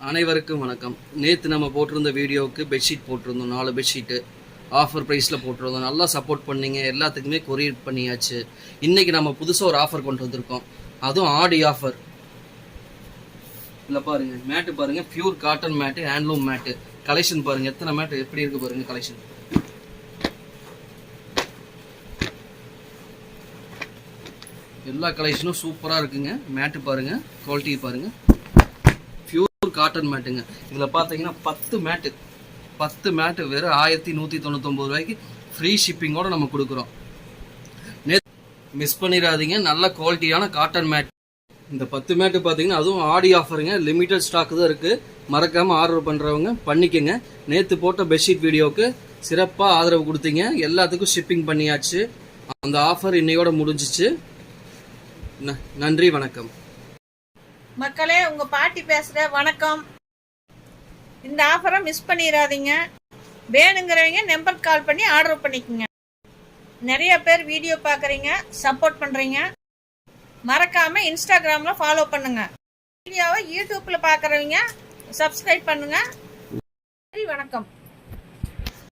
அனைவருக்கும் வணக்கம். நேற்று நம்ம போட்டிருந்த வீடியோவுக்கு பெட்ஷீட் போட்டிருந்தோம், 4 பெட்ஷீட்டு ஆஃபர் ப்ரைஸில் போட்டிருந்தோம். நல்லா சப்போர்ட் பண்ணீங்க, எல்லாத்துக்குமே கொரியர் பண்ணியாச்சு. இன்றைக்கி நம்ம புதுசாக ஒரு ஆஃபர் கொண்டு வந்திருக்கோம், அதுவும் ஆடி ஆஃபர். இல்லை பாருங்கள், மேட்டு பாருங்கள், பியூர் காட்டன் மேட்டு, ஹேண்ட்லூம் மேட்டு. கலெக்ஷன் பாருங்கள், எத்தனை மேட்டு எப்படி இருக்குது பாருங்கள் கலெக்ஷன். எல்லா கலெக்ஷனும் சூப்பராக இருக்குங்க. மேட்டு பாருங்கள், குவாலிட்டி பாருங்கள், பியூர் காட்டன் மேட்டுங்க. இதில் பார்த்தீங்கன்னா 10 மேட்டு வெறும் 1199 ரூபாய்க்கு ஃப்ரீ ஷிப்பிங்கோடு நம்ம கொடுக்குறோம். மிஸ் பண்ணிடாதீங்க, நல்ல குவாலிட்டியான காட்டன் மேட். இந்த 10 மேட்டு பார்த்தீங்கன்னா அதுவும் ஆடி ஆஃபருங்க, லிமிட்டட் ஸ்டாக் தான் இருக்குது. மறக்காமல் ஆர்டர் பண்ணுறவங்க பண்ணிக்கோங்க. நேற்று போட்ட பெட்ஷீட் வீடியோவுக்கு சிறப்பாக ஆதரவு கொடுத்தீங்க, எல்லாத்துக்கும் ஷிப்பிங் பண்ணியாச்சு. அந்த ஆஃபர் இன்னையோட முடிஞ்சிச்சு. நன்றி, வணக்கம் மக்களே. உங்க பாட்டி பேசுற வணக்கம். இந்த ஆஃபரை மிஸ் பண்ணிடாதீங்க. வேணுங்கிறவங்க நம்பர் கால் பண்ணி ஆர்டர் பண்ணிக்கோங்க. நிறைய பேர் வீடியோ பார்க்குறீங்க, சப்போர்ட் பண்ணுறீங்க. மறக்காம இன்ஸ்டாகிராம்ல ஃபாலோ பண்ணுங்க. வீடியோவை யூடியூப்ல பார்க்குறவங்க சப்ஸ்கிரைப் பண்ணுங்க. வணக்கம்.